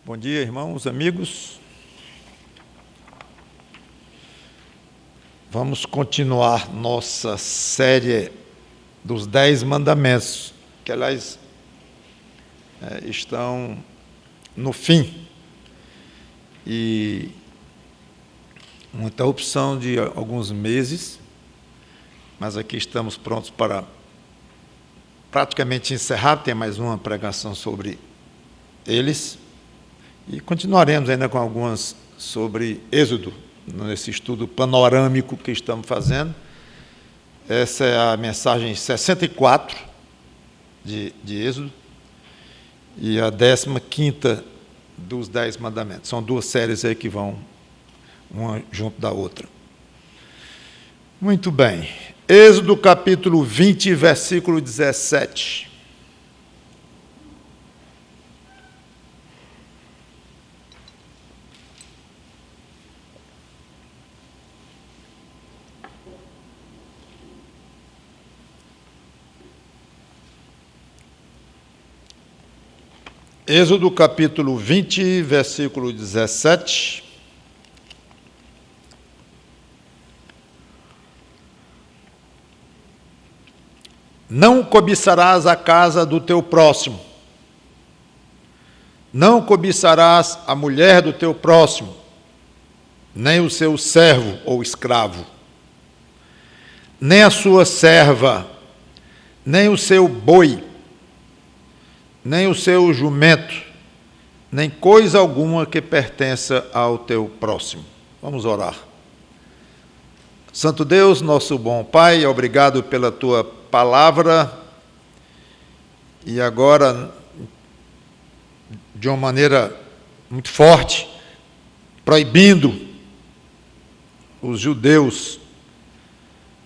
Bom dia, irmãos, amigos. Vamos continuar nossa série dos 10 mandamentos, que, aliás, estão no fim. E uma interrupção de alguns meses, mas aqui estamos prontos para praticamente encerrar. Tem mais uma pregação sobre eles. E continuaremos ainda com algumas sobre Êxodo, nesse estudo panorâmico que estamos fazendo. Essa é a mensagem 64 de Êxodo e a 15ª dos 10 mandamentos. São duas séries aí que vão uma junto da outra. Muito bem. Êxodo capítulo 20, versículo 17. Êxodo capítulo 20, versículo 17. Não cobiçarás a casa do teu próximo, não cobiçarás a mulher do teu próximo, nem o seu servo ou escravo, nem a sua serva, nem o seu boi, nem o seu jumento, nem coisa alguma que pertença ao teu próximo. Vamos orar. Santo Deus, nosso bom Pai, obrigado pela tua palavra, e agora, de uma maneira muito forte, proibindo os judeus,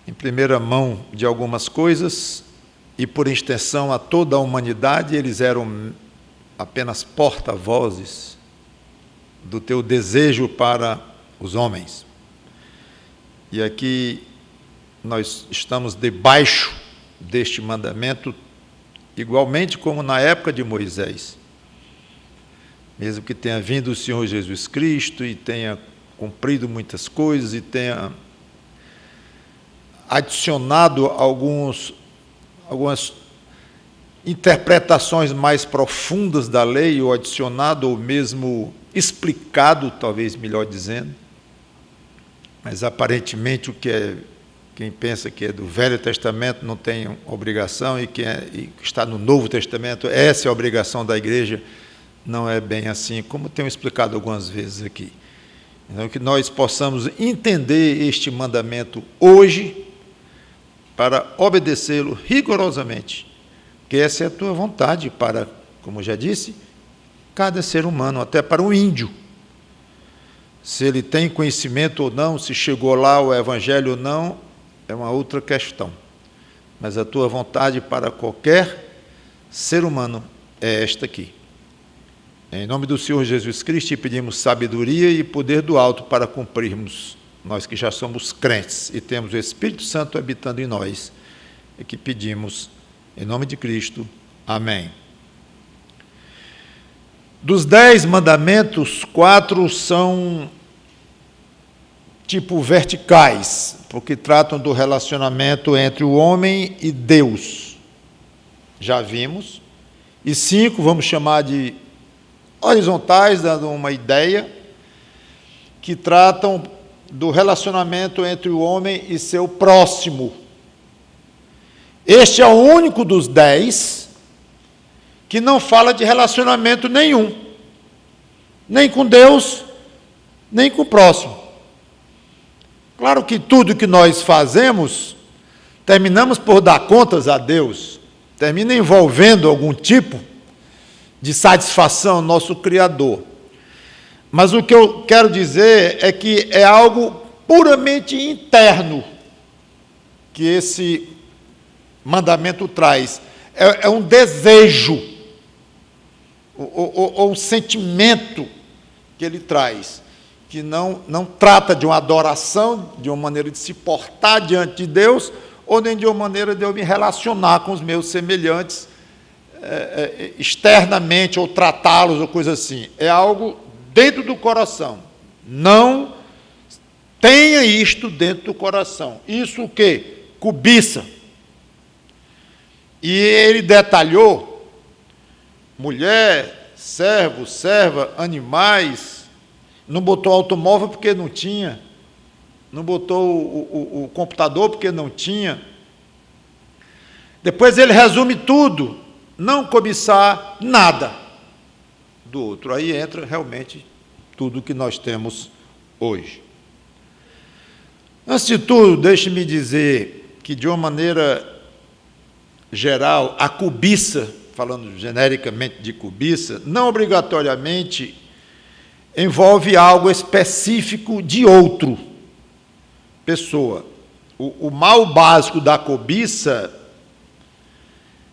em primeira mão, de algumas coisas, e por extensão a toda a humanidade. Eles eram apenas porta-vozes do teu desejo para os homens. E aqui nós estamos debaixo deste mandamento, igualmente como na época de Moisés. Mesmo que tenha vindo o Senhor Jesus Cristo e tenha cumprido muitas coisas e tenha adicionado algumas interpretações mais profundas da lei, ou adicionado, ou mesmo explicado, talvez melhor dizendo, mas aparentemente quem pensa que é do Velho Testamento não tem obrigação, e quem está no Novo Testamento, essa é a obrigação da igreja. Não é bem assim, como tenho explicado algumas vezes aqui. Então, que nós possamos entender este mandamento hoje, para obedecê-lo rigorosamente, que essa é a tua vontade para, como já disse, cada ser humano, até para um índio. Se ele tem conhecimento ou não, se chegou lá o evangelho ou não, é uma outra questão. Mas a tua vontade para qualquer ser humano é esta aqui. Em nome do Senhor Jesus Cristo, te pedimos sabedoria e poder do alto para cumprirmos. Nós que já somos crentes e temos o Espírito Santo habitando em nós, é que pedimos, em nome de Cristo. Amém. Dos 10 mandamentos, 4 são tipo verticais, porque tratam do relacionamento entre o homem e Deus. Já vimos. E 5, vamos chamar de horizontais, dando uma ideia, que tratam do relacionamento entre o homem e seu próximo. Este é o único dos 10 que não fala de relacionamento nenhum, nem com Deus, nem com o próximo. Claro que tudo que nós fazemos, terminamos por dar contas a Deus, termina envolvendo algum tipo de satisfação ao nosso Criador. Mas o que eu quero dizer é que é algo puramente interno que esse mandamento traz. É um desejo, ou um sentimento que ele traz, que não trata de uma adoração, de uma maneira de se portar diante de Deus, ou nem de uma maneira de eu me relacionar com os meus semelhantes, externamente ou tratá-los ou coisa assim. É algo dentro do coração. Não tenha isto dentro do coração. Isso o quê? Cobiça. E ele detalhou: mulher, servo, serva, animais. Não botou automóvel porque não tinha. Não botou o computador porque não tinha. Depois ele resume tudo: não cobiçar nada do outro. Aí entra realmente tudo que nós temos hoje. Antes de tudo, deixe-me dizer que, de uma maneira geral, a cobiça, falando genericamente de cobiça, não obrigatoriamente envolve algo específico de outro pessoa. O mal básico da cobiça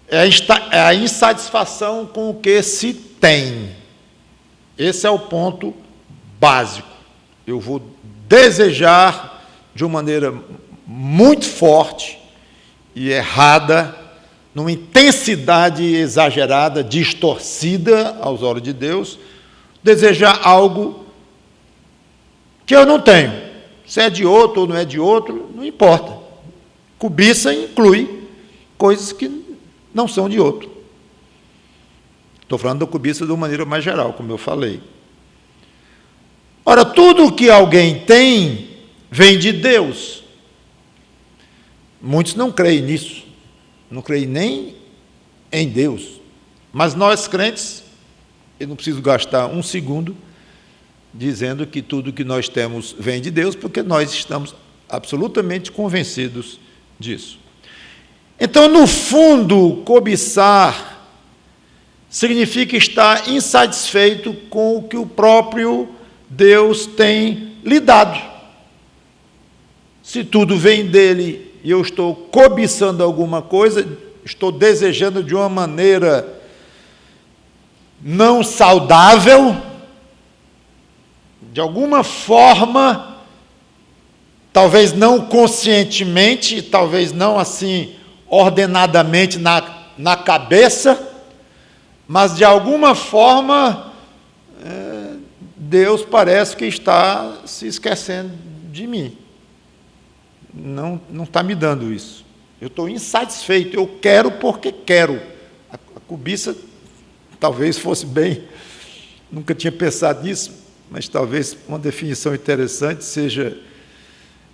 é a insatisfação com o que se tem. Esse é o ponto básico. Eu vou desejar de uma maneira muito forte e errada, numa intensidade exagerada, distorcida aos olhos de Deus, desejar algo que eu não tenho. Se é de outro ou não é de outro, não importa. Cobiça inclui coisas que não são de outro. Estou falando da cobiça de uma maneira mais geral, como eu falei. Ora, tudo o que alguém tem vem de Deus. Muitos não creem nisso, não creem nem em Deus. Mas nós, crentes, eu não preciso gastar um segundo dizendo que tudo que nós temos vem de Deus, porque nós estamos absolutamente convencidos disso. Então, no fundo, cobiçar significa estar insatisfeito com o que o próprio Deus tem lhe dado. Se tudo vem dele e eu estou cobiçando alguma coisa, estou desejando de uma maneira não saudável, de alguma forma, talvez não conscientemente, talvez não assim ordenadamente na cabeça, mas de alguma forma Deus parece que está se esquecendo de mim. Não está me dando isso. Eu estou insatisfeito, eu quero porque quero. A cobiça talvez fosse bem, nunca tinha pensado nisso, mas talvez uma definição interessante seja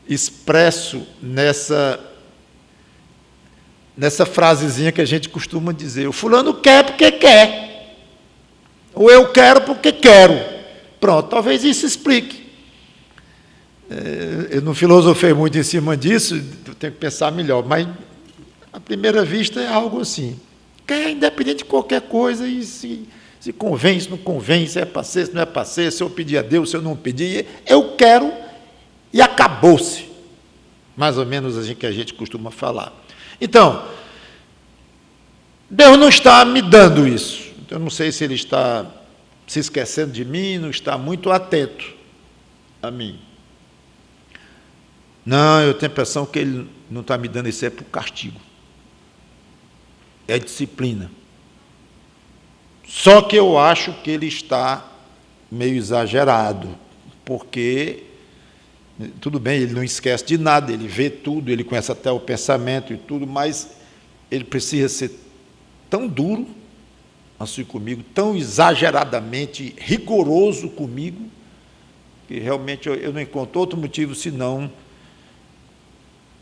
expresso nessa frasezinha que a gente costuma dizer: o fulano quer porque quer, ou eu quero porque quero. Pronto, talvez isso explique. Eu não filosofei muito em cima disso, tenho que pensar melhor, mas à primeira vista é algo assim. Quer, independente de qualquer coisa, e se convém, se não convém, se é para ser, se não é para ser, se eu pedir a Deus, se eu não pedir, eu quero e acabou-se. Mais ou menos assim que a gente costuma falar. Então, Deus não está me dando isso. Eu não sei se Ele está se esquecendo de mim, não está muito atento a mim. Não, eu tenho a impressão que Ele não está me dando isso por castigo. É disciplina. Só que eu acho que Ele está meio exagerado, porque, tudo bem, Ele não esquece de nada, Ele vê tudo, Ele conhece até o pensamento e tudo, mas Ele precisa ser tão duro assim comigo, tão exageradamente rigoroso comigo, que realmente eu não encontro outro motivo senão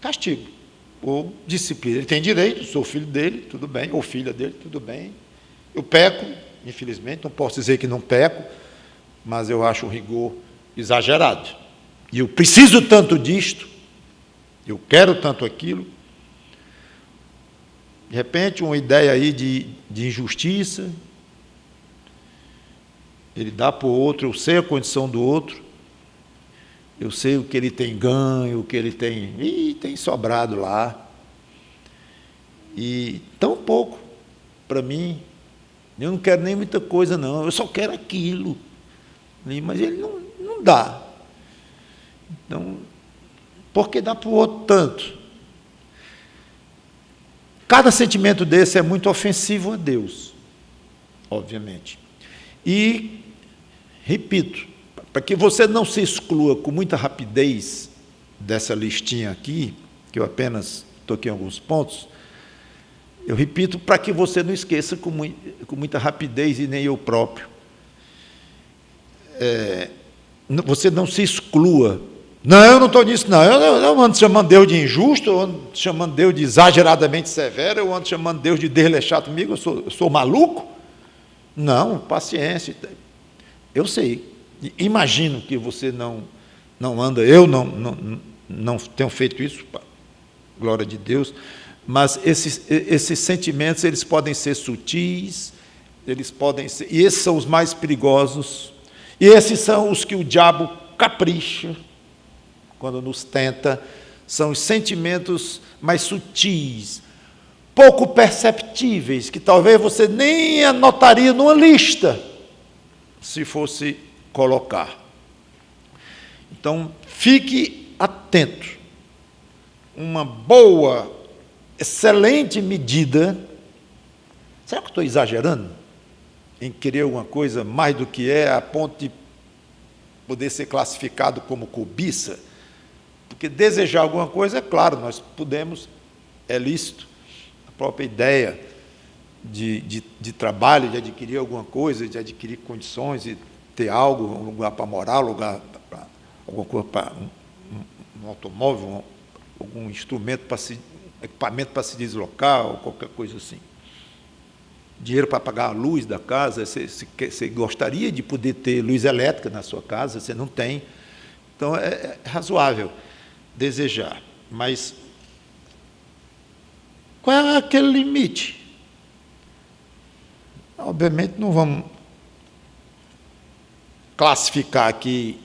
castigo ou disciplina. Ele tem direito, sou filho dele, tudo bem, ou filha dele, tudo bem. Eu peco, infelizmente, não posso dizer que não peco, mas eu acho o rigor exagerado. E eu preciso tanto disto, eu quero tanto aquilo. De repente, uma ideia aí de injustiça, ele dá para o outro, eu sei a condição do outro, eu sei o que ele tem ganho, o que ele tem sobrado lá, e tão pouco para mim. Eu não quero nem muita coisa, não, eu só quero aquilo, mas ele não dá. Então, por que dá para o outro tanto? Cada sentimento desse é muito ofensivo a Deus, obviamente. E, repito, para que você não se exclua com muita rapidez dessa listinha aqui, que eu apenas toquei em alguns pontos, eu repito para que você não esqueça com muita rapidez, e nem eu próprio. Você não se exclua. Não, eu não estou nisso, não. Eu ando chamando Deus de injusto, eu ando chamando Deus de exageradamente severo, eu ando chamando Deus de desleixado comigo, eu sou maluco? Não, paciência. Eu sei. Imagino que você não anda, eu não tenho feito isso, glória de Deus, mas esses sentimentos, eles podem ser sutis, eles podem ser, e esses são os mais perigosos, e esses são os que o diabo capricha quando nos tenta, são os sentimentos mais sutis, pouco perceptíveis, que talvez você nem anotaria numa lista, se fosse colocar. Então, fique atento. Uma boa, excelente medida. Será que eu estou exagerando em querer alguma coisa mais do que é, a ponto de poder ser classificado como cobiça? Porque desejar alguma coisa, é claro, nós podemos, é lícito. A própria ideia de trabalho, de adquirir alguma coisa, de adquirir condições, de ter algo, um lugar para morar, alguma coisa para um automóvel, algum instrumento equipamento para se deslocar, ou qualquer coisa assim. Dinheiro para pagar a luz da casa, você gostaria de poder ter luz elétrica na sua casa, você não tem. Então, é razoável desejar, mas qual é aquele limite? Obviamente, não vamos classificar aqui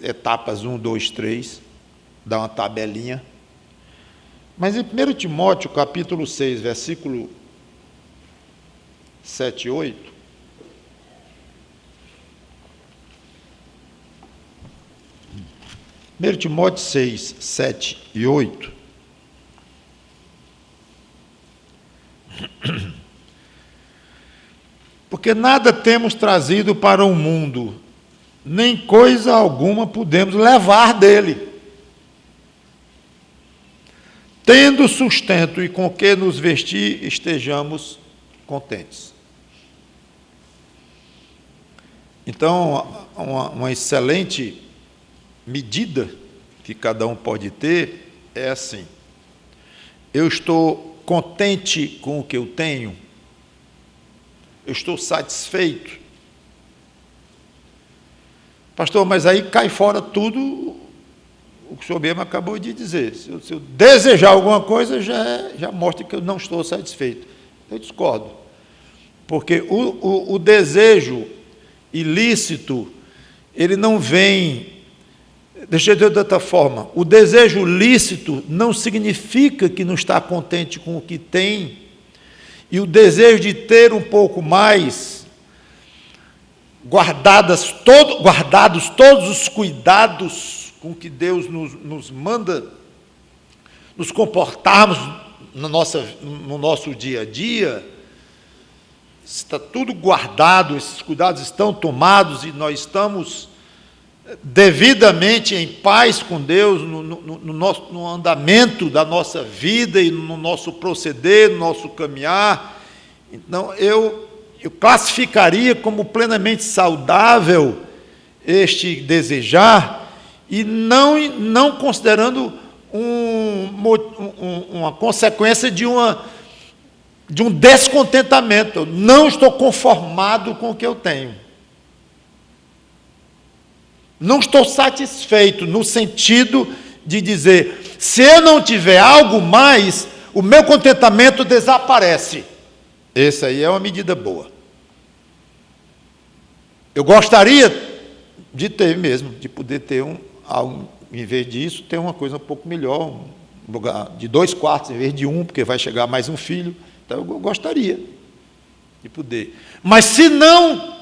etapas 1, 2, 3, dar uma tabelinha, mas em 1 Timóteo, capítulo 6, versículo 7 e 8, Timóteo 6, 7 e 8, porque nada temos trazido para o mundo, nem coisa alguma podemos levar dele. Tendo sustento e com que nos vestir, estejamos contentes. Então, uma excelente medida que cada um pode ter é assim: eu estou contente com o que eu tenho, eu estou satisfeito. Pastor, mas aí cai fora tudo o que o senhor mesmo acabou de dizer. Se eu desejar alguma coisa, já mostra que eu não estou satisfeito. Eu discordo, porque o desejo ilícito, ele não vem. Deixa eu dizer de outra forma, o desejo lícito não significa que não está contente com o que tem, e o desejo de ter um pouco mais, guardados todos os cuidados com que Deus nos manda nos comportarmos no nosso dia a dia, está tudo guardado, esses cuidados estão tomados e nós estamos devidamente em paz com Deus no andamento da nossa vida e no nosso proceder, no nosso caminhar. Então, eu classificaria como plenamente saudável este desejar, e não considerando uma consequência de um descontentamento. Eu não estou conformado com o que eu tenho. Não estou satisfeito, no sentido de dizer, se eu não tiver algo mais, o meu contentamento desaparece. Essa aí é uma medida boa. Eu gostaria de ter mesmo, de poder ter algo, em vez disso, ter uma coisa um pouco melhor, um lugar de 2 quartos em vez de 1, porque vai chegar mais um filho. Então, eu gostaria de poder. Mas se não,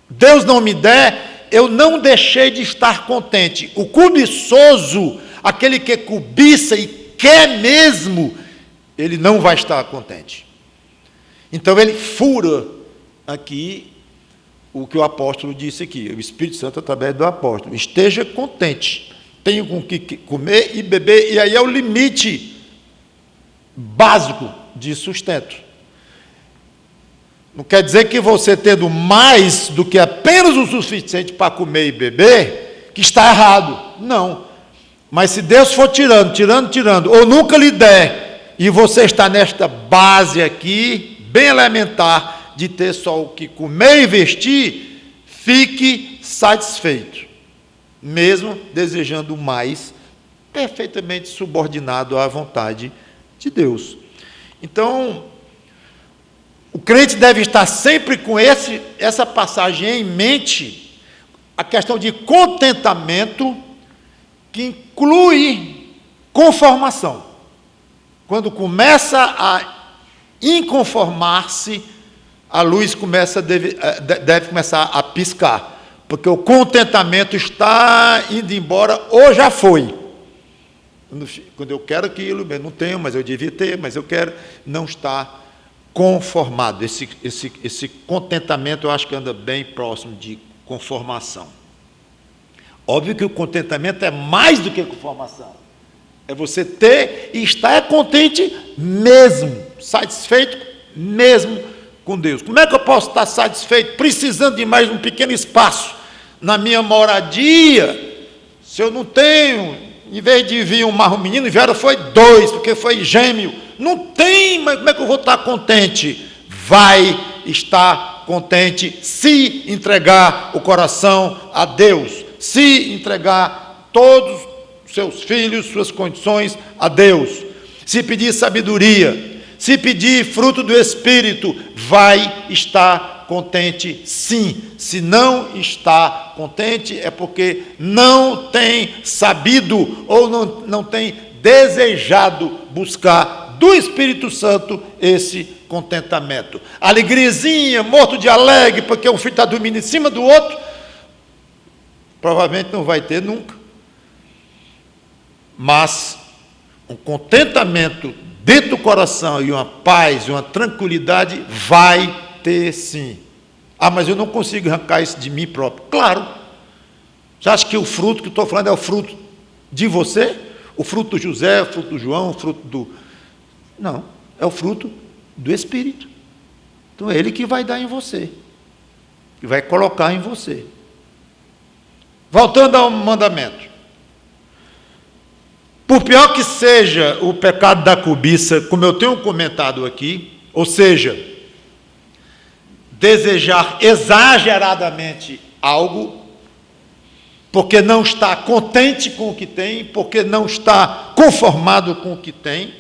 Deus não me der, eu não deixei de estar contente. O cobiçoso, aquele que cobiça e quer mesmo, ele não vai estar contente. Então ele fura aqui o que o apóstolo disse aqui, o Espírito Santo através do apóstolo. Esteja contente, tenha com o que comer e beber, e aí é o limite básico de sustento. Não quer dizer que você tendo mais do que apenas o suficiente para comer e beber, que está errado. Não. Mas se Deus for tirando, ou nunca lhe der, e você está nesta base aqui, bem elementar, de ter só o que comer e vestir, fique satisfeito, mesmo desejando mais, perfeitamente subordinado à vontade de Deus. Então, o crente deve estar sempre com essa passagem em mente, a questão de contentamento, que inclui conformação. Quando começa a inconformar-se, a luz deve começar a piscar, porque o contentamento está indo embora ou já foi. Quando eu quero aquilo, eu não tenho, mas eu devia ter, mas eu quero, não está conformado. Esse contentamento eu acho que anda bem próximo de conformação. Óbvio que o contentamento é mais do que conformação. É você ter e estar contente mesmo, satisfeito mesmo com Deus. Como é que eu posso estar satisfeito, precisando de mais um pequeno espaço na minha moradia, se eu não tenho, em vez de vir um menino, vieram foi 2, porque foi gêmeo. Não tem, mas como é que eu vou estar contente? Vai estar contente se entregar o coração a Deus, se entregar todos os seus filhos, suas condições a Deus, se pedir sabedoria, se pedir fruto do Espírito, vai estar contente sim. Se não está contente, é porque não tem sabido ou não tem desejado buscar do Espírito Santo esse contentamento. Alegriazinha, morto de alegre, porque um filho está dormindo em cima do outro, provavelmente não vai ter nunca. Mas um contentamento dentro do coração e uma paz e uma tranquilidade vai ter sim. Ah, mas eu não consigo arrancar isso de mim próprio. Claro. Você acha que o fruto que eu estou falando é o fruto de você? O fruto do José, o fruto do João, o fruto do... Não, é o fruto do Espírito. Então é Ele que vai dar em você, que vai colocar em você. Voltando ao mandamento. Por pior que seja o pecado da cobiça, como eu tenho comentado aqui, ou seja, desejar exageradamente algo, porque não está contente com o que tem, porque não está conformado com o que tem.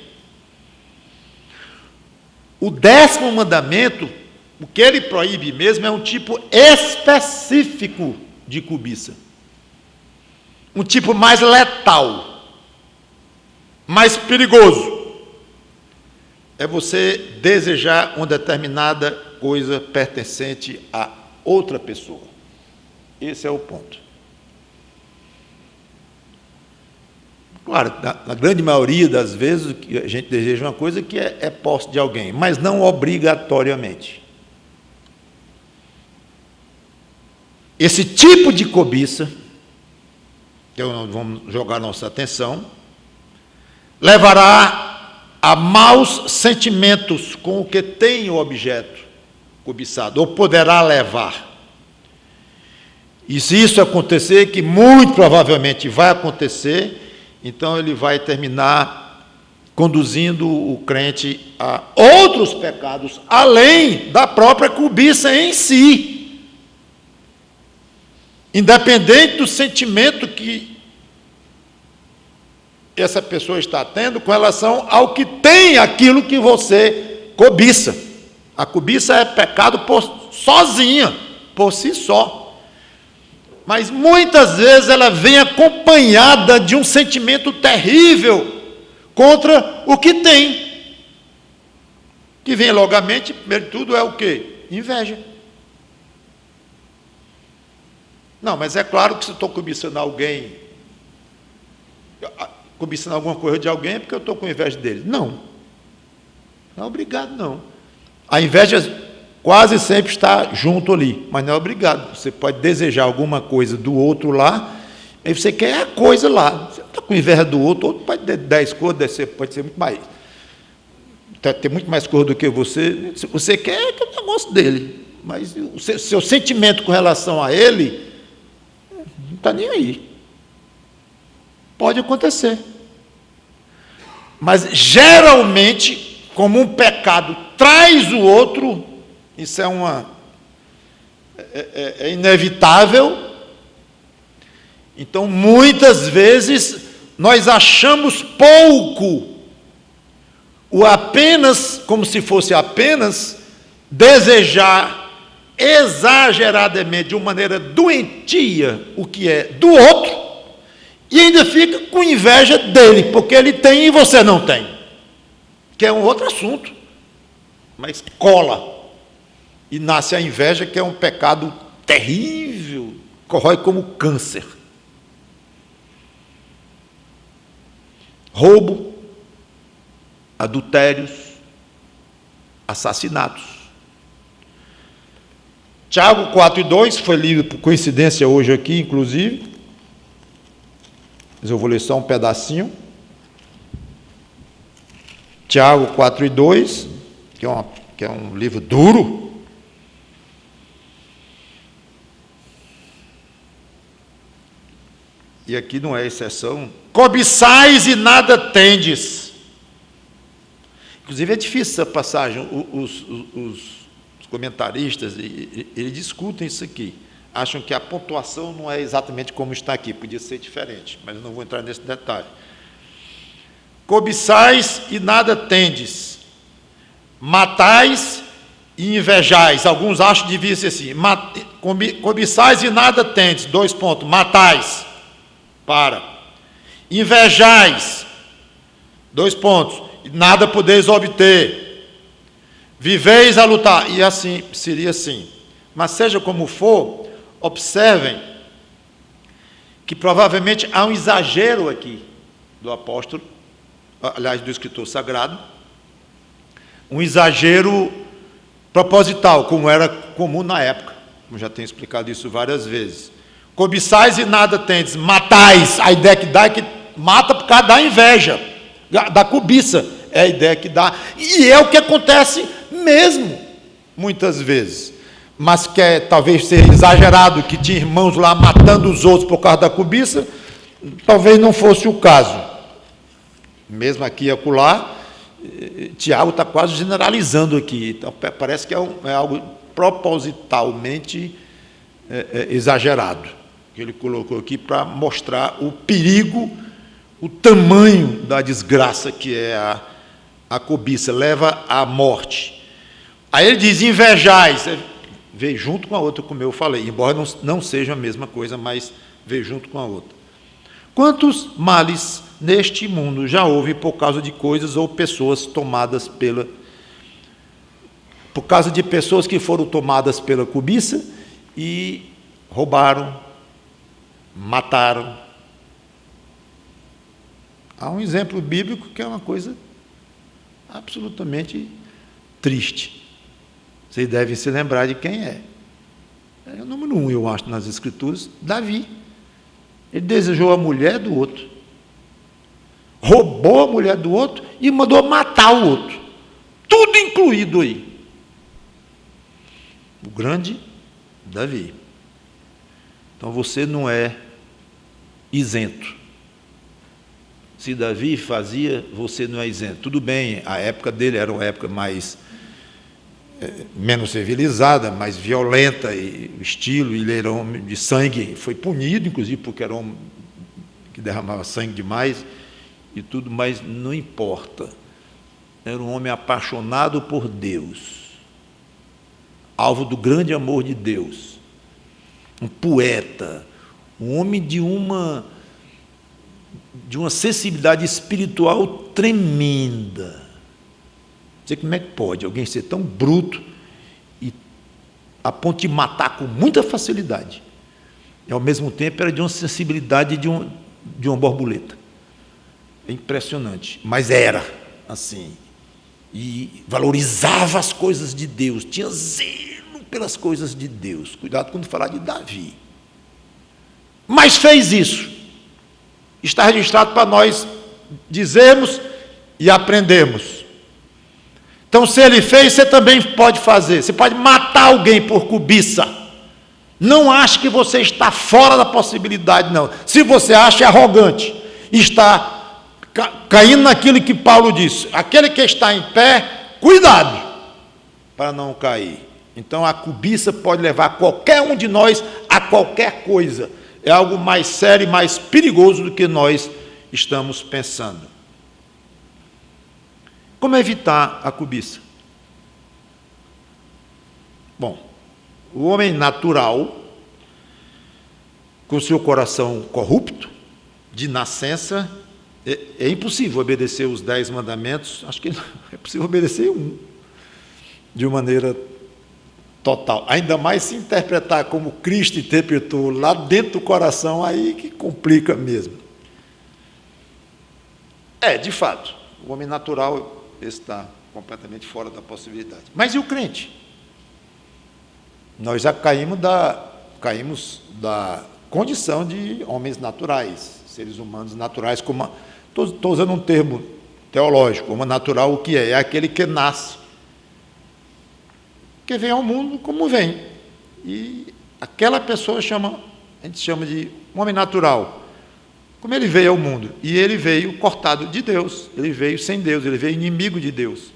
O 10º mandamento, o que ele proíbe mesmo, é um tipo específico de cobiça. Um tipo mais letal, mais perigoso. É você desejar uma determinada coisa pertencente a outra pessoa. Esse é o ponto. Claro, na grande maioria das vezes, a gente deseja uma coisa que é posse de alguém, mas não obrigatoriamente. Esse tipo de cobiça, que nós vamos jogar nossa atenção, levará a maus sentimentos com o que tem o objeto cobiçado, ou poderá levar. E se isso acontecer, que muito provavelmente vai acontecer, então ele vai terminar conduzindo o crente a outros pecados, além da própria cobiça em si. Independente do sentimento que essa pessoa está tendo com relação ao que tem aquilo que você cobiça. A cobiça é pecado sozinha, por si só. Mas muitas vezes ela vem acompanhada de um sentimento terrível contra o que tem. Que vem logo à mente, primeiro de tudo, é o quê? Inveja. Não, mas é claro que se eu estou cobiçando alguém, cobiçando alguma coisa de alguém, é porque eu estou com inveja dele. Não. Não é obrigado, não. A inveja quase sempre está junto ali, mas não é obrigado. Você pode desejar alguma coisa do outro lá, aí você quer a coisa lá. Você está com inveja do outro, outro pode ter 10 cores, pode ser muito mais. Ter muito mais cor do que você. Você quer o negócio dele, mas o seu sentimento com relação a ele não está nem aí. Pode acontecer. Mas geralmente, como um pecado traz o outro, isso é inevitável. Então, muitas vezes, nós achamos pouco o apenas, como se fosse apenas, desejar exageradamente, de uma maneira doentia, o que é do outro, e ainda fica com inveja dele, porque ele tem e você não tem, que é um outro assunto, mas cola, e nasce a inveja, que é um pecado terrível, corrói como câncer. Roubo, adultérios, assassinatos. Tiago 4:2, foi lido por coincidência hoje aqui, inclusive, mas eu vou ler só um pedacinho. Tiago 4:2, que é um livro duro. E aqui não é exceção. Cobiçais e nada tendes. Inclusive é difícil essa passagem. Os comentaristas, eles discutem isso aqui. Acham que a pontuação não é exatamente como está aqui. Podia ser diferente, mas eu não vou entrar nesse detalhe. Cobiçais e nada tendes. Matais e invejais. Alguns acham que devia ser assim. Cobiçais e nada tendes. 2 pontos. Matais. Invejais, 2 pontos, nada podeis obter, viveis a lutar, e assim, seria assim. Mas seja como for, observem que provavelmente há um exagero aqui do apóstolo, aliás, do escritor sagrado, um exagero proposital, como era comum na época, como já tenho explicado isso várias vezes. Cobiçais e nada tendes, matais, a ideia que dá é que mata por causa da inveja, da cobiça, é a ideia que dá, e é o que acontece mesmo, muitas vezes, mas que talvez seja exagerado, que tinha irmãos lá matando os outros por causa da cobiça, talvez não fosse o caso, mesmo aqui e acolá, Tiago está quase generalizando aqui, então parece que é algo propositalmente exagerado, que ele colocou aqui para mostrar o perigo, o tamanho da desgraça que é a cobiça, leva à morte. Aí ele diz, invejais, veio junto com a outra, como eu falei, embora não seja a mesma coisa, mas veio junto com a outra. Quantos males neste mundo já houve por causa de coisas ou pessoas tomadas por causa de pessoas que foram tomadas pela cobiça e roubaram, mataram. Há um exemplo bíblico que é uma coisa absolutamente triste. Vocês devem se lembrar de quem é. É o número 1, eu acho, nas Escrituras, Davi. Ele desejou a mulher do outro, roubou a mulher do outro e mandou matar o outro. Tudo incluído aí. O grande Davi. Então você não é isento. Se Davi fazia, você não é isento. Tudo bem, a época dele era uma época menos civilizada, mais violenta, e o estilo, ele era homem de sangue, foi punido, inclusive, porque era homem que derramava sangue demais e tudo, mas não importa. Era um homem apaixonado por Deus, alvo do grande amor de Deus, um poeta, um homem de uma sensibilidade espiritual tremenda. Não sei como é que pode alguém ser tão bruto e a ponto de matar com muita facilidade. E, ao mesmo tempo, era de uma sensibilidade de uma borboleta. É impressionante, mas era assim. e valorizava as coisas de Deus, tinha zelo pelas coisas de Deus. Cuidado quando falar de Davi. Mas fez isso. Está registrado para nós dizermos e aprendermos. Então, se ele fez, você também pode fazer. Você pode matar alguém por cobiça. Não ache que você está fora da possibilidade, não. Se você acha, é arrogante. Está caindo naquilo que Paulo disse. Aquele que está em pé, cuidado para não cair. Então, a cobiça pode levar qualquer um de nós a qualquer coisa. É algo mais sério e mais perigoso do que nós estamos pensando. Como evitar a cobiça? Bom, o homem natural, com seu coração corrupto, de nascença, é impossível obedecer os 10 mandamentos, acho que é possível obedecer um, de uma maneira total. Ainda mais se interpretar como Cristo interpretou lá dentro do coração, aí que complica mesmo. De fato, o homem natural está completamente fora da possibilidade. Mas e o crente? Nós já caímos da condição de homens naturais, seres humanos naturais, como estou usando um termo teológico, como natural, o que é? É aquele que nasce, que vem ao mundo como vem. E aquela pessoa a gente chama de homem natural. Como ele veio ao mundo? E ele veio cortado de Deus, ele veio sem Deus, ele veio inimigo de Deus.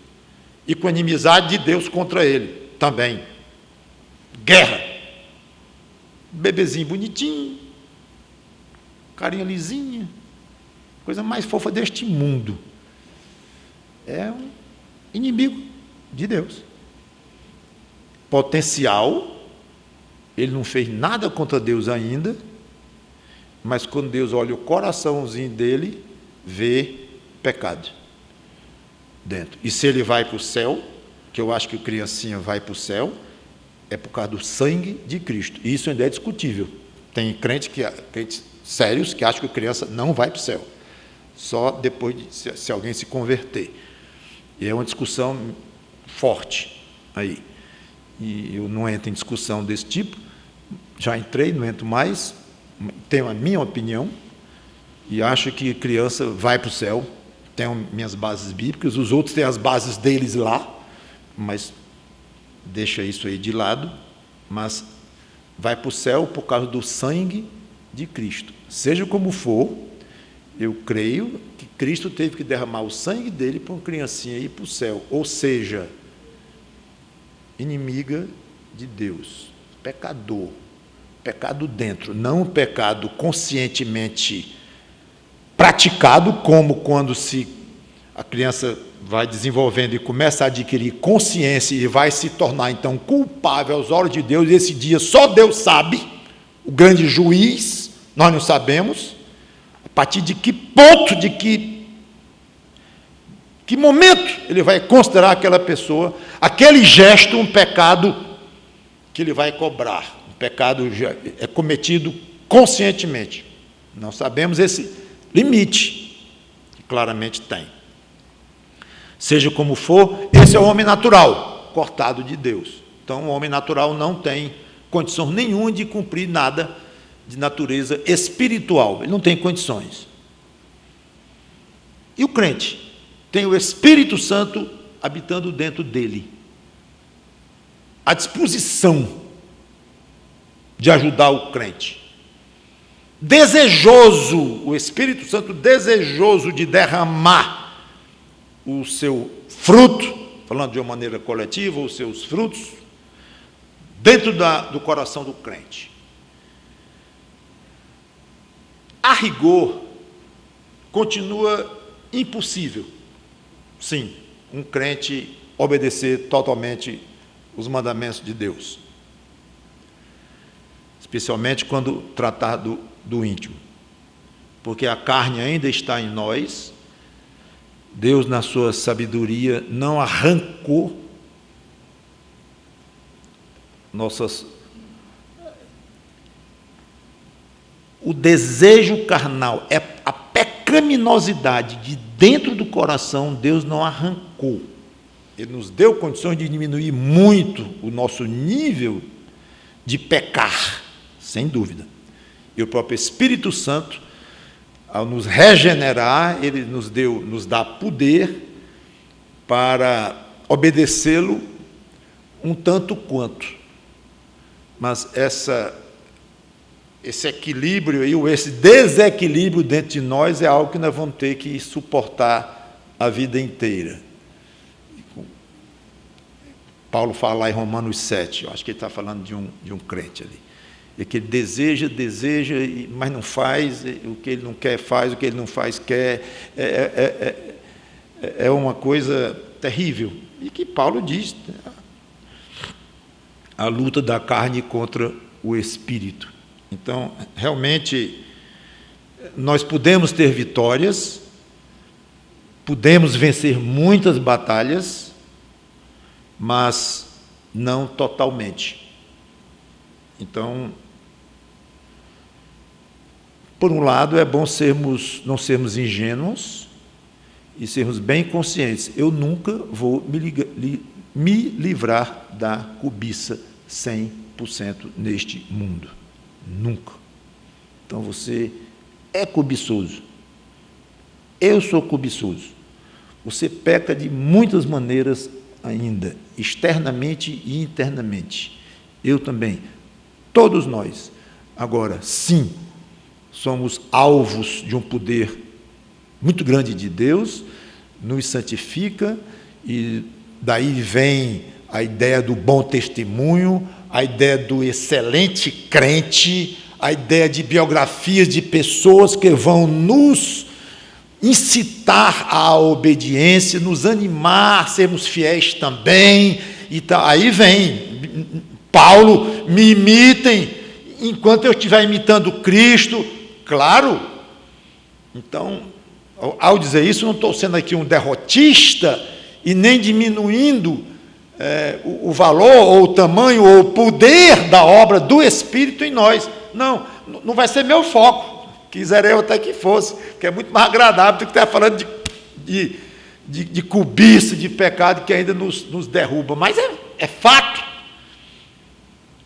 E com a inimizade de Deus contra ele também. Guerra. Bebezinho bonitinho, carinha lisinha, coisa mais fofa deste mundo. É um inimigo de Deus. Potencial, ele não fez nada contra Deus ainda, mas quando Deus olha o coraçãozinho dele, vê pecado dentro. E se ele vai para o céu, que eu acho que o criancinha vai para o céu, é por causa do sangue de Cristo. E isso ainda é discutível. Tem crentes sérios que acham que a criança não vai para o céu, só depois se alguém se converter. E é uma discussão forte aí. E eu não entro em discussão desse tipo, já entrei, não entro mais, tenho a minha opinião, e acho que criança vai para o céu, tenho minhas bases bíblicas, os outros têm as bases deles lá, mas deixa isso aí de lado, mas vai para o céu por causa do sangue de Cristo. Seja como for, eu creio que Cristo teve que derramar o sangue dele para uma criancinha ir para o céu, ou seja, inimiga de Deus, pecador, pecado dentro, não um pecado conscientemente praticado, como quando a criança vai desenvolvendo e começa a adquirir consciência e vai se tornar então culpável aos olhos de Deus, e esse dia só Deus sabe, o grande juiz, nós não sabemos, a partir de que ponto, de que momento ele vai considerar aquela pessoa, aquele gesto, um pecado que ele vai cobrar. O pecado já é cometido conscientemente. Não sabemos esse limite, que claramente tem. Seja como for, esse é o homem natural, cortado de Deus. Então, o homem natural não tem condição nenhuma de cumprir nada de natureza espiritual. Ele não tem condições. E o crente? Tem o Espírito Santo habitando dentro dele, à disposição de ajudar o crente, desejoso, o Espírito Santo desejoso de derramar o seu fruto, falando de uma maneira coletiva, os seus frutos, dentro do coração do crente. A rigor, continua impossível, sim, um crente obedecer totalmente os mandamentos de Deus, especialmente quando tratar do íntimo, porque a carne ainda está em nós. Deus, na sua sabedoria, não arrancou o desejo carnal, é a pecaminosidade de dentro do coração, Deus não arrancou. Ele nos deu condições de diminuir muito o nosso nível de pecar, sem dúvida. E o próprio Espírito Santo, ao nos regenerar, ele nos dá poder para obedecê-lo um tanto quanto. Mas esse equilíbrio aí, ou esse desequilíbrio dentro de nós é algo que nós vamos ter que suportar a vida inteira. Paulo fala lá em Romanos 7, eu acho que ele está falando de um crente ali. É que ele deseja, mas não faz, o que ele não quer faz, o que ele não faz quer. É uma coisa terrível. E que Paulo diz, a luta da carne contra o espírito. Então, realmente, nós podemos ter vitórias, podemos vencer muitas batalhas, mas não totalmente. Então, por um lado, é bom não sermos ingênuos e sermos bem conscientes. Eu nunca vou me livrar da cobiça 100% neste mundo. Nunca. Então, você é cobiçoso. Eu sou cobiçoso. Você peca de muitas maneiras ainda, externamente e internamente. Eu também. Todos nós. Agora, sim, somos alvos de um poder muito grande de Deus, nos santifica, e daí vem a ideia do bom testemunho, a ideia do excelente crente, a ideia de biografias de pessoas que vão nos incitar à obediência, nos animar a sermos fiéis também. E aí vem Paulo, me imitem enquanto eu estiver imitando Cristo. Claro. Então, ao dizer isso, não estou sendo aqui um derrotista e nem diminuindo o valor, ou o tamanho, ou o poder da obra do Espírito em nós. Não vai ser meu foco. Quiserei eu até que fosse, que é muito mais agradável do que estar falando de cobiça, de pecado que ainda nos derruba. Mas é fato.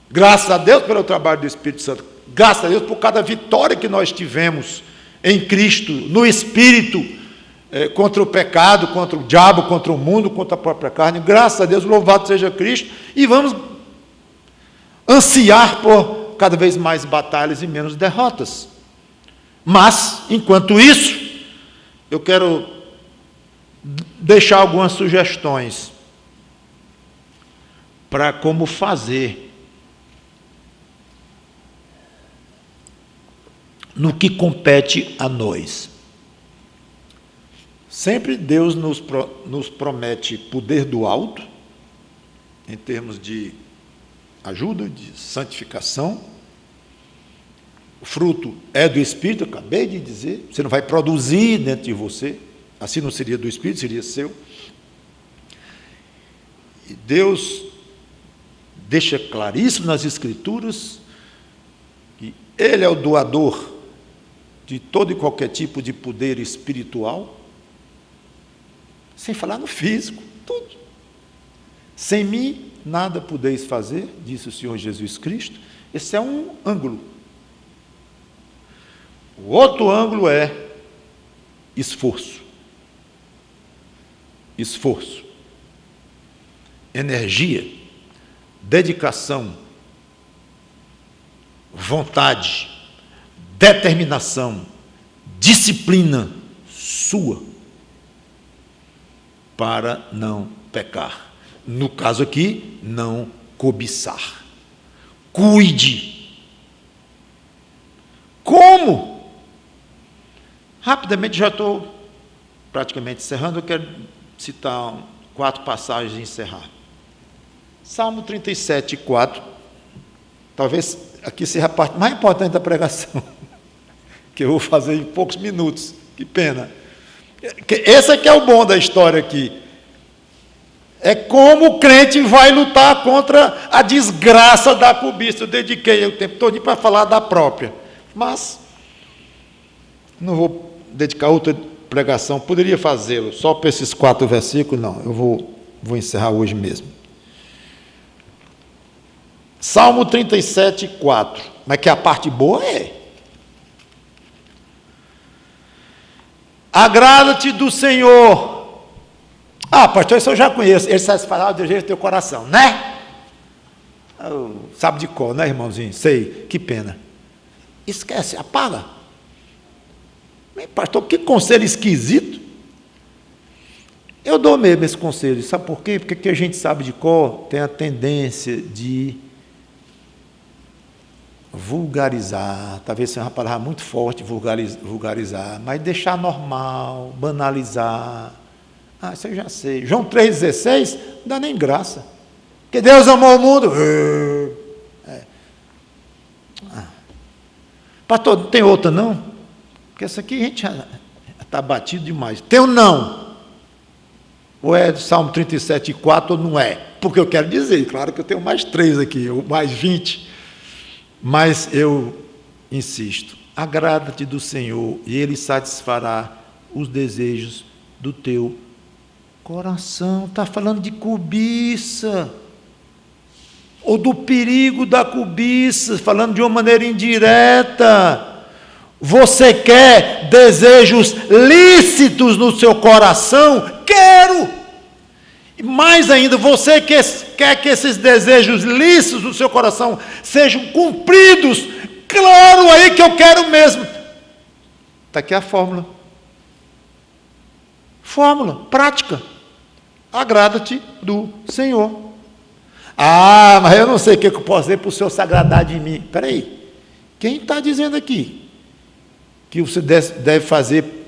Graças a Deus pelo trabalho do Espírito Santo. Graças a Deus por cada vitória que nós tivemos em Cristo, no Espírito, contra o pecado, contra o diabo, contra o mundo, contra a própria carne. Graças a Deus, louvado seja Cristo. E vamos ansiar por cada vez mais batalhas e menos derrotas. Mas, enquanto isso, eu quero deixar algumas sugestões para como fazer no que compete a nós. Sempre Deus nos promete poder do alto, em termos de ajuda, de santificação. O fruto é do Espírito, eu acabei de dizer. Você não vai produzir dentro de você, assim não seria do Espírito, seria seu. E Deus deixa claríssimo nas Escrituras que Ele é o doador de todo e qualquer tipo de poder espiritual, sem falar no físico, tudo. Sem mim, nada podeis fazer, disse o Senhor Jesus Cristo. Esse é um ângulo. O outro ângulo é esforço. Esforço. Energia, dedicação, vontade, determinação, disciplina sua para não pecar. No caso aqui, não cobiçar. Cuide. Como? Rapidamente, já estou praticamente encerrando, eu quero citar 4 passagens e encerrar. Salmo 37, 4, talvez aqui seja a parte mais importante da pregação, que eu vou fazer em poucos minutos, que pena. Esse é que é o bom da história aqui. É como o crente vai lutar contra a desgraça da cobiça. Eu dediquei o tempo todo para falar da própria, mas não vou dedicar outra pregação, poderia fazê-lo só para esses 4 versículos, não, eu vou vou encerrar hoje mesmo. Salmo 37, 4. Mas que a parte boa é: agrada-te do Senhor. Ah, pastor, isso eu já conheço. Ele satisfará o desejo do teu coração, né? Sabe de cor, né, irmãozinho? Sei, que pena. Esquece, apaga. Pastor, que conselho esquisito. Eu dou mesmo esse conselho. Sabe por quê? Porque a gente sabe de cor tem a tendência de vulgarizar, talvez seja uma palavra muito forte, vulgarizar, mas deixar normal, banalizar. Ah, isso eu já sei. João 3,16, não dá nem graça. Porque Deus amou o mundo. Pastor, não tem outra não? Porque essa aqui a gente já está batido demais. Tem ou não? Ou é Salmo 37, 4 ou não é? Porque eu quero dizer, claro que eu tenho mais 3 aqui, ou mais 20. Mas eu insisto, agrada-te do Senhor e Ele satisfará os desejos do teu coração. Está falando de cobiça, ou do perigo da cobiça, falando de uma maneira indireta. Você quer desejos lícitos no seu coração? Quero! Mais ainda, você quer que esses desejos lícitos do seu coração sejam cumpridos? Claro, aí que eu quero mesmo. Está aqui a fórmula. Fórmula, prática. Agrada-te do Senhor. Ah, mas eu não sei o que eu posso dizer para o Senhor se agradar de mim. Espera aí. Quem está dizendo aqui que você deve fazer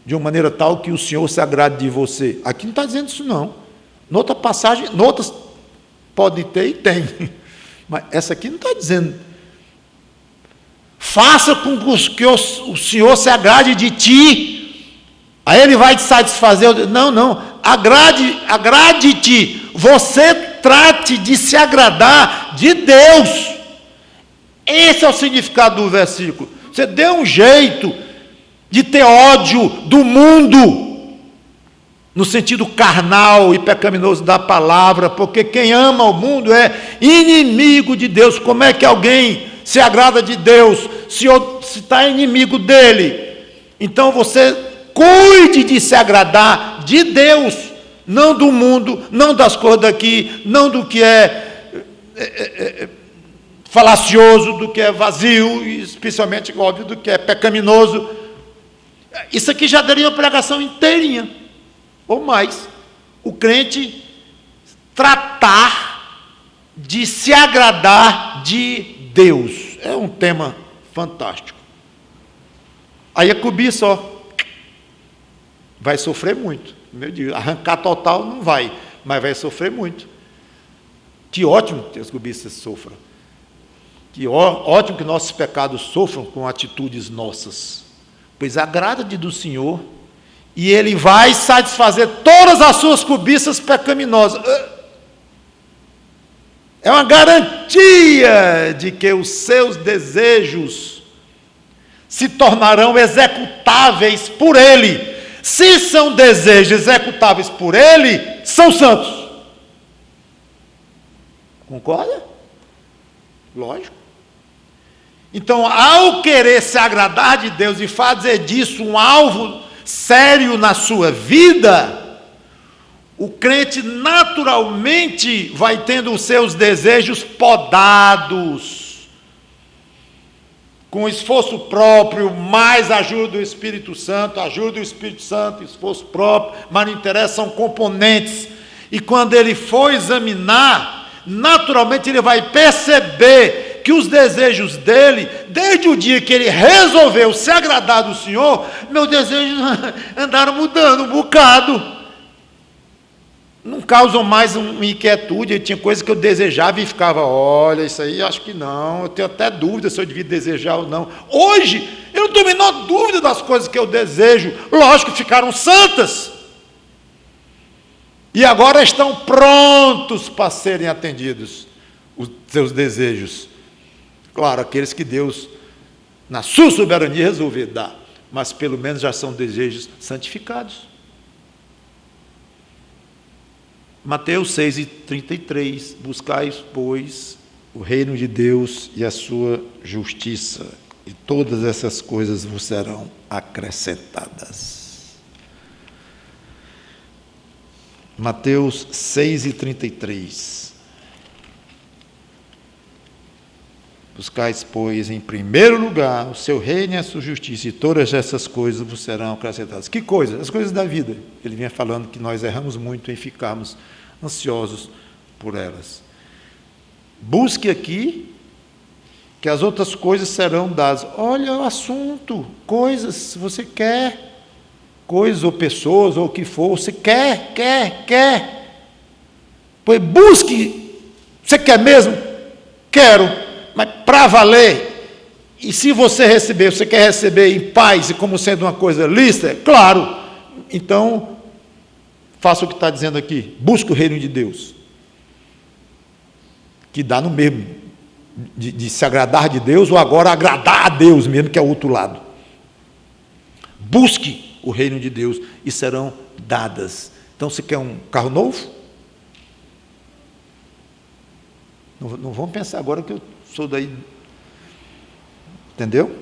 de uma maneira tal que o Senhor se agrade de você? Aqui não está dizendo isso não. Noutra passagem, noutras pode ter e tem, mas essa aqui não está dizendo. Faça com que o Senhor se agrade de ti, aí Ele vai te satisfazer. Não, agrade-te, você trate de se agradar de Deus. Esse é o significado do versículo. Você dê um jeito de ter ódio do mundo, no sentido carnal e pecaminoso da palavra, porque quem ama o mundo é inimigo de Deus. Como é que alguém se agrada de Deus se está inimigo dele? Então você cuide de se agradar de Deus, não do mundo, não das coisas daqui, não do que é falacioso, do que é vazio, e especialmente, óbvio, do que é pecaminoso. Isso aqui já daria uma pregação inteirinha, ou mais. O crente tratar de se agradar de Deus. É um tema fantástico. Aí a cobiça, ó, vai sofrer muito. Meu Deus, arrancar total não vai, mas vai sofrer muito. Que ótimo que as cobiças sofram. Que ótimo que nossos pecados sofram com atitudes nossas. Pois agrada-te do Senhor e Ele vai satisfazer todas as suas cobiças pecaminosas. É uma garantia de que os seus desejos se tornarão executáveis por Ele. Se são desejos executáveis por Ele, são santos. Concorda? Lógico. Então, ao querer se agradar de Deus e fazer disso um alvo sério na sua vida, o crente naturalmente vai tendo os seus desejos podados, com esforço próprio, mais ajuda do Espírito Santo, esforço próprio, mas não interessa, são componentes. E quando ele for examinar, naturalmente ele vai perceber que os desejos dele, desde o dia que ele resolveu se agradar do Senhor, meus desejos andaram mudando um bocado. Não causam mais uma inquietude. Tinha coisas que eu desejava e ficava, olha, isso aí acho que não, eu tenho até dúvida se eu devia desejar ou não. Hoje, eu não tenho a menor dúvida das coisas que eu desejo. Lógico que ficaram santas. E agora estão prontos para serem atendidos os seus desejos. Claro, aqueles que Deus, na sua soberania, resolver dar, mas pelo menos já são desejos santificados. Mateus 6:33, buscai, pois, o reino de Deus e a sua justiça, e todas essas coisas vos serão acrescentadas. Mateus 6:33. Buscais, pois, em primeiro lugar o seu reino e a sua justiça, e todas essas coisas vos serão acrescentadas. Que coisas? As coisas da vida. Ele vinha falando que nós erramos muito em ficarmos ansiosos por elas. Busque aqui, que as outras coisas serão dadas. Olha o assunto, coisas, se você quer, coisas ou pessoas, ou o que for, você quer. Pois busque, você quer mesmo? Quero, mas para valer. E se você receber, você quer receber em paz e como sendo uma coisa lícita? Claro. Então, faça o que está dizendo aqui, busque o reino de Deus, que dá no mesmo, de se agradar de Deus, ou agora agradar a Deus mesmo, que é o outro lado. Busque o reino de Deus e serão dadas. Então, você quer um carro novo? Não vamos pensar agora que eu sou daí, entendeu?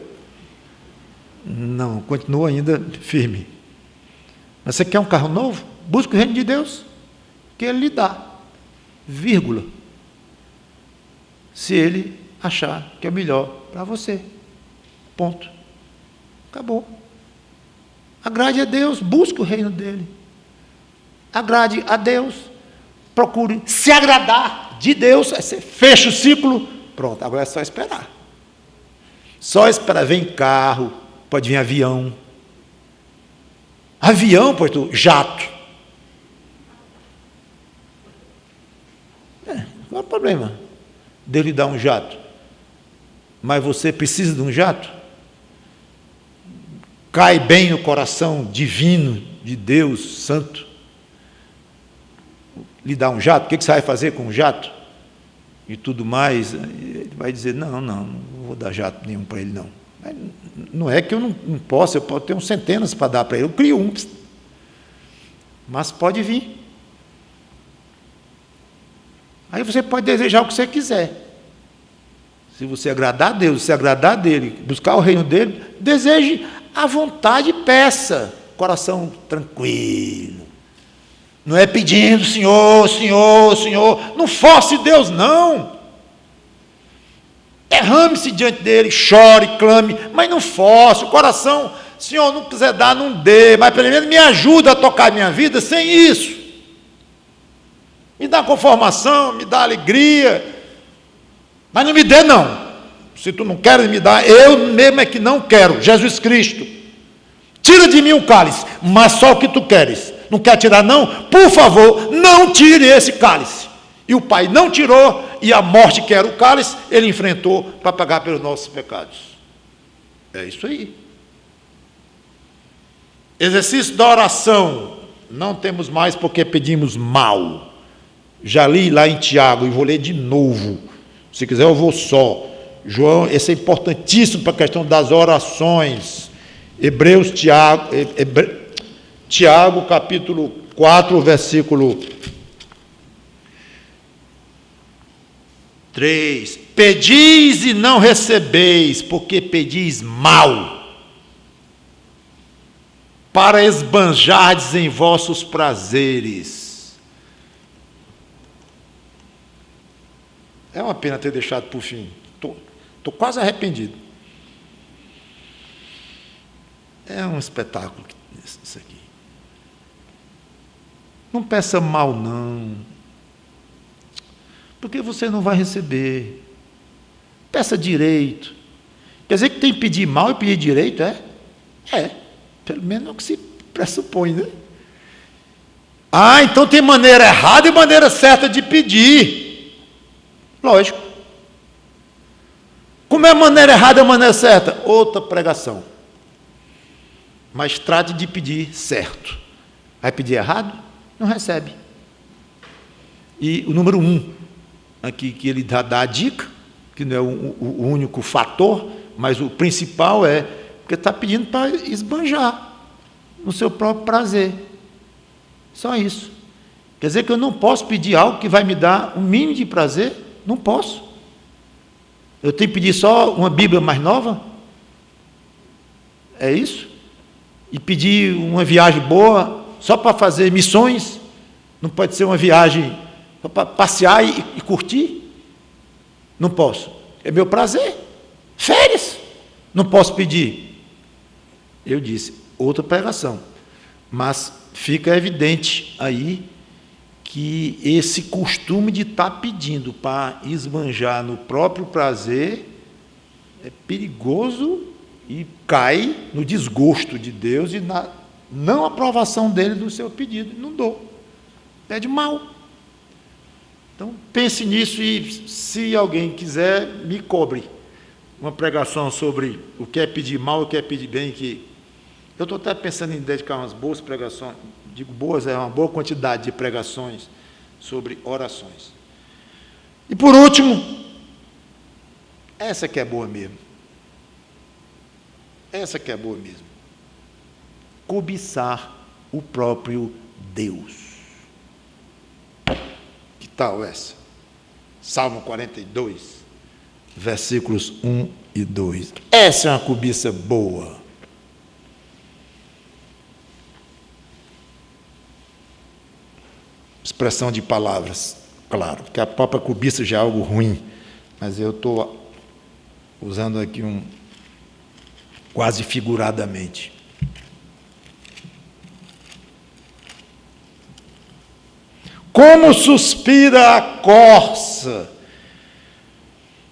Não, continua ainda firme. Mas você quer um carro novo? Busque o reino de Deus, que Ele lhe dá, vírgula, se Ele achar que é melhor para você, ponto, acabou. Agrade a Deus, busque o reino dEle, agrade a Deus, procure se agradar de Deus, você fecha o ciclo, pronto, agora é só esperar. Só esperar, vem carro, pode vir avião, jato. Qual é o problema? Deus lhe dá um jato. Mas você precisa de um jato? Cai bem no coração divino de Deus Santo? Lhe dá um jato? O que você vai fazer com o jato? E tudo mais. Ele vai dizer, não vou dar jato nenhum para ele, não. Mas não é que eu não posso, eu posso ter centenas para dar para ele. Eu crio um. Mas pode vir. Aí você pode desejar o que você quiser. Se você agradar a Deus, se agradar dEle, buscar o reino dEle, deseje à vontade e peça. Coração tranquilo. Não é pedindo, Senhor. Não force Deus, não. Derrame-se diante dEle, chore, clame, mas não force. O coração, Senhor, não quiser dar, não dê, mas pelo menos me ajuda a tocar a minha vida sem isso. Me dá conformação, me dá alegria, mas não me dê não. Se tu não queres me dar, eu mesmo é que não quero. Jesus Cristo, tira de mim o cálice, mas só o que tu queres. Não quer tirar não? Por favor, não tire esse cálice. E o Pai não tirou, e a morte que era o cálice, Ele enfrentou para pagar pelos nossos pecados. É isso aí. Exercício da oração, não temos mais porque pedimos mal. Já li lá em Tiago, e vou ler de novo. Se quiser eu vou só. João, esse é importantíssimo para a questão das orações. Tiago, capítulo 4, versículo 3. Pedis e não recebeis, porque pedis mal, para esbanjardes em vossos prazeres. É uma pena ter deixado por fim. Estou quase arrependido. É um espetáculo isso aqui. Não peça mal, não. Porque você não vai receber. Peça direito. Quer dizer que tem que pedir mal e pedir direito, é? É. Pelo menos é o que se pressupõe, né? Então tem maneira errada e maneira certa de pedir. Lógico. Como é a maneira errada e a maneira certa? Outra pregação. Mas trate de pedir certo. Vai pedir errado? Não recebe. E o número 1, aqui que ele dá a dica, que não é o único fator, mas o principal é, porque está pedindo para esbanjar no seu próprio prazer. Só isso. Quer dizer que eu não posso pedir algo que vai me dar um mínimo de prazer? Não posso. Eu tenho que pedir só uma Bíblia mais nova? É isso? E pedir uma viagem boa só para fazer missões? Não pode ser uma viagem só para passear e curtir? Não posso. É meu prazer. Férias. Não posso pedir. Eu disse, outra pregação. Mas fica evidente aí que esse costume de estar pedindo para esbanjar no próprio prazer é perigoso e cai no desgosto de Deus e na não aprovação dele do seu pedido. Não dou. Pede mal. Então, pense nisso e, se alguém quiser, me cobre uma pregação sobre o que é pedir mal e o que é pedir bem, que eu estou até pensando em dedicar umas boas pregações, digo boas, é uma boa quantidade de pregações sobre orações. E por último, essa que é boa mesmo. Essa que é boa mesmo. Cobiçar o próprio Deus. Que tal essa? Salmo 42, versículos 1 e 2. Essa é uma cobiça boa. Expressão de palavras, claro, porque a própria cobiça já é algo ruim, mas eu estou usando aqui quase figuradamente. Como suspira a corça,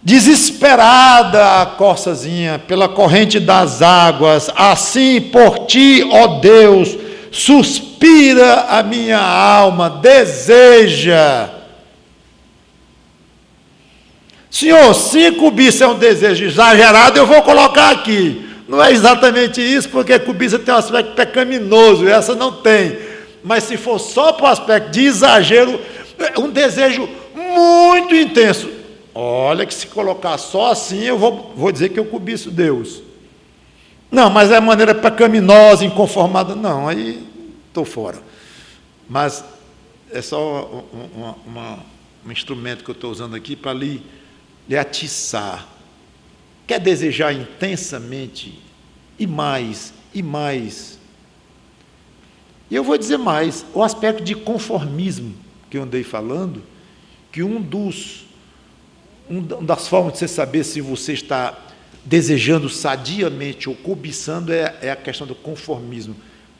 desesperada a corçazinha pela corrente das águas, assim por ti, ó Deus, suspira a minha alma, deseja. Senhor, se cobiça é um desejo exagerado, eu vou colocar aqui. Não é exatamente isso, porque cobiça tem um aspecto pecaminoso, e essa não tem. Mas se for só para o aspecto de exagero, um desejo muito intenso. Olha que se colocar só assim, eu vou dizer que eu cobiço Deus. Não, mas é maneira pecaminosa, inconformada. Não, aí estou fora. Mas é só um instrumento que eu estou usando aqui para lhe atiçar. Quer desejar intensamente e mais, e mais. E eu vou dizer mais, o aspecto de conformismo que eu andei falando, que uma das formas de você saber se você está desejando sadiamente ou cobiçando é a questão do conformismo.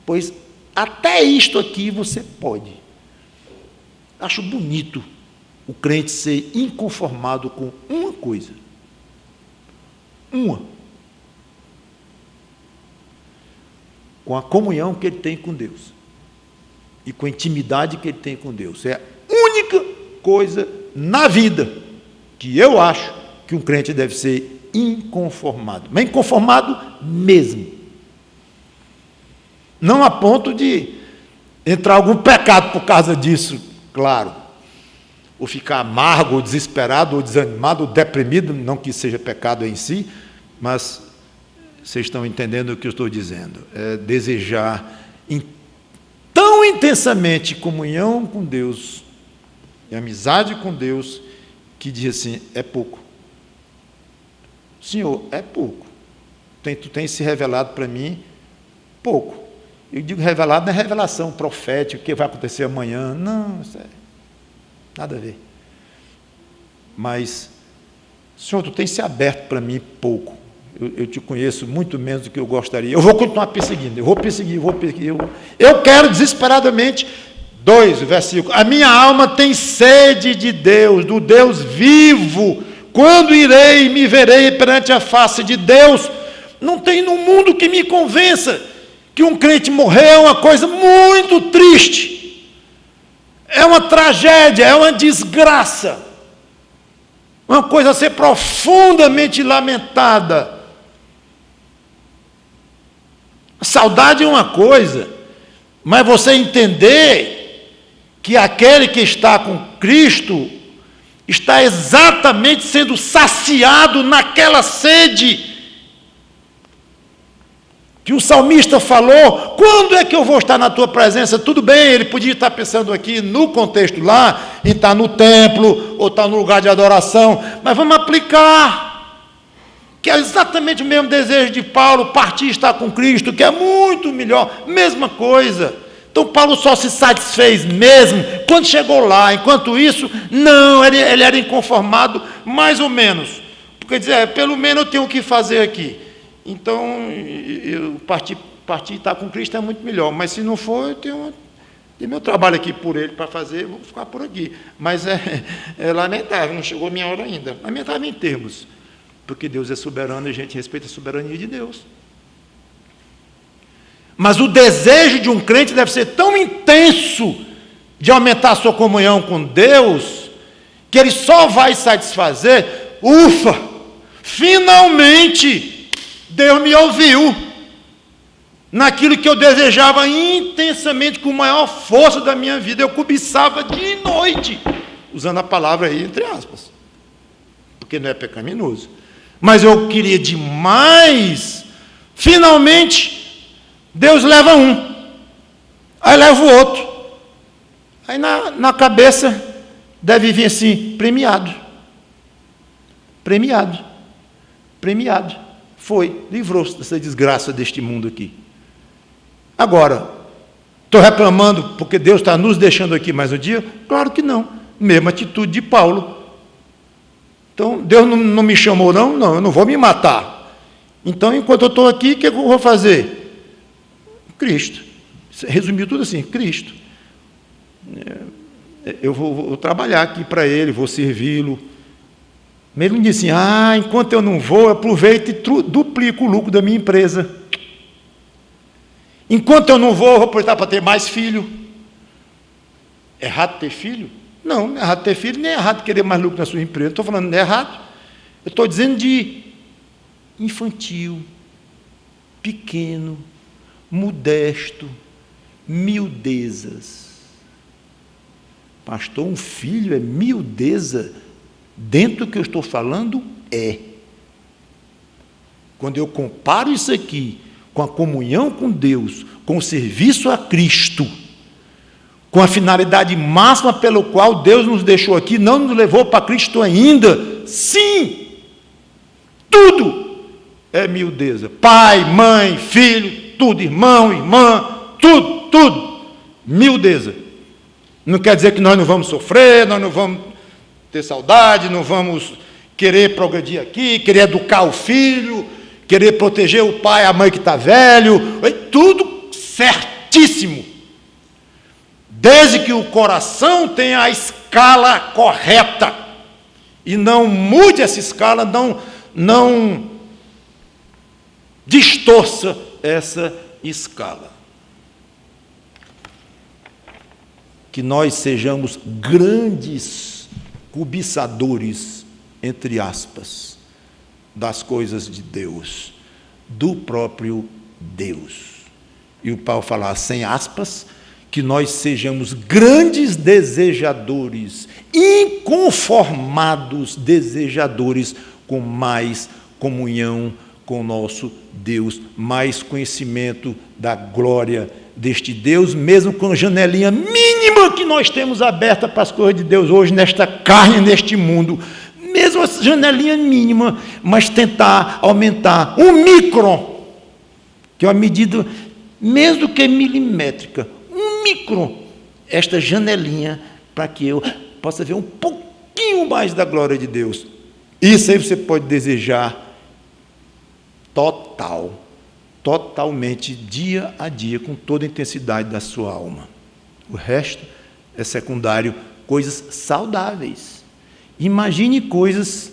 Pois até isto aqui você pode. Acho bonito o crente ser inconformado com uma coisa. Com a comunhão que ele tem com Deus. E com a intimidade que ele tem com Deus. É a única coisa na vida que eu acho que um crente deve ser inconformado. Mas inconformado mesmo. Não a ponto de entrar algum pecado por causa disso, claro. Ou ficar amargo, ou desesperado, ou desanimado, ou deprimido, não que seja pecado em si, mas vocês estão entendendo o que eu estou dizendo. É desejar tão intensamente comunhão com Deus e amizade com Deus, que diz assim, é pouco. Senhor, é pouco. Tu tens se revelado para mim pouco. Eu digo revelado não é revelação profética, o que vai acontecer amanhã. Não, isso é nada a ver. Mas, Senhor, tu tens se aberto para mim pouco. Eu te conheço muito menos do que eu gostaria. Eu vou continuar perseguindo, eu vou perseguir. Eu quero desesperadamente, 2 versículos. A minha alma tem sede de Deus, do Deus vivo. Quando irei e me verei perante a face de Deus? Não tem no mundo que me convença que um crente morrer é uma coisa muito triste. É uma tragédia, é uma desgraça. Uma coisa a ser profundamente lamentada. A saudade é uma coisa, mas você entender que aquele que está com Cristo está exatamente sendo saciado naquela sede. que o salmista falou: quando é que eu vou estar na tua presença? Tudo bem, ele podia estar pensando aqui no contexto lá, em estar no templo, ou estar no lugar de adoração, mas vamos aplicar, que é exatamente o mesmo desejo de Paulo, partir e estar com Cristo, que é muito melhor, mesma coisa. Então Paulo só se satisfez mesmo quando chegou lá. Enquanto isso, não, ele era inconformado, mais ou menos, porque dizia, pelo menos eu tenho o que fazer aqui. Então, eu partir e estar com Cristo é muito melhor. Mas se não for, eu tenho meu trabalho aqui por ele para fazer, vou ficar por aqui. Mas é lamentável, não chegou a minha hora ainda. Lamentável em termos, porque Deus é soberano e a gente respeita a soberania de Deus. Mas o desejo de um crente deve ser tão intenso de aumentar a sua comunhão com Deus, que ele só vai satisfazer, ufa, finalmente Deus me ouviu naquilo que eu desejava intensamente, com a maior força da minha vida. Eu cobiçava dia e noite, usando a palavra aí entre aspas, porque não é pecaminoso, mas eu queria demais. Finalmente Deus leva um, aí leva o outro, aí na cabeça deve vir assim: premiado. Foi, livrou-se dessa desgraça deste mundo aqui. Agora, estou reclamando porque Deus está nos deixando aqui mais um dia? Claro que não. Mesma atitude de Paulo. Então, Deus não me chamou, não, eu não vou me matar. Então, enquanto eu estou aqui, o que eu vou fazer? Cristo. Resumiu tudo assim: Cristo. Eu vou trabalhar aqui para Ele, vou servi-lo. Ele não disse assim: enquanto eu não vou, eu aproveito e duplico o lucro da minha empresa. Enquanto eu não vou aproveitar para ter mais filho. É errado ter filho? Não é errado ter filho, nem é errado querer mais lucro na sua empresa. Não estou falando de errado. Eu estou dizendo de infantil, pequeno, modesto, miudezas. Pastor, um filho é miudeza? Dentro do que eu estou falando, é. Quando eu comparo isso aqui com a comunhão com Deus, com o serviço a Cristo, com a finalidade máxima pelo qual Deus nos deixou aqui, não nos levou para Cristo ainda, sim, tudo é miudeza. Pai, mãe, filho, tudo, irmão, irmã, tudo, miudeza. Não quer dizer que nós não vamos sofrer, nós não vamos ter saudade, não vamos querer progredir aqui, querer educar o filho, querer proteger o pai, a mãe que está velho, tudo certíssimo, desde que o coração tenha a escala correta, e não mude essa escala, não distorça essa escala. Que nós sejamos grandes cobiçadores, entre aspas, das coisas de Deus, do próprio Deus. E o Paulo fala, sem aspas, que nós sejamos grandes desejadores, inconformados desejadores, com mais comunhão com o nosso Deus, mais conhecimento da glória deste Deus, mesmo com a janelinha mínima que nós temos aberta para as coisas de Deus hoje, nesta carne, neste mundo, mesmo essa janelinha mínima, mas tentar aumentar um micron, que é uma medida mesmo que milimétrica, um micron, esta janelinha, para que eu possa ver um pouquinho mais da glória de Deus. Isso aí você pode desejar totalmente, dia a dia, com toda a intensidade da sua alma. O resto é secundário, coisas saudáveis. Imagine coisas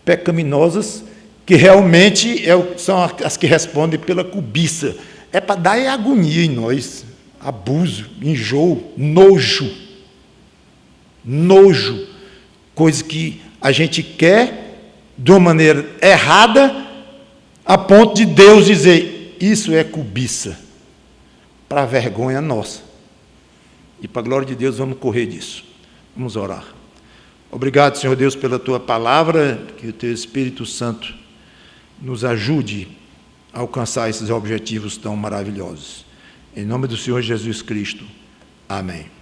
pecaminosas que realmente são as que respondem pela cobiça. É para dar agonia em nós, abuso, enjoo, nojo, coisa que a gente quer de uma maneira errada, a ponto de Deus dizer, isso é cobiça, para a vergonha nossa. E para a glória de Deus, vamos correr disso. Vamos orar. Obrigado, Senhor Deus, pela Tua palavra, que o Teu Espírito Santo nos ajude alcançar esses objetivos tão maravilhosos. Em nome do Senhor Jesus Cristo. Amém.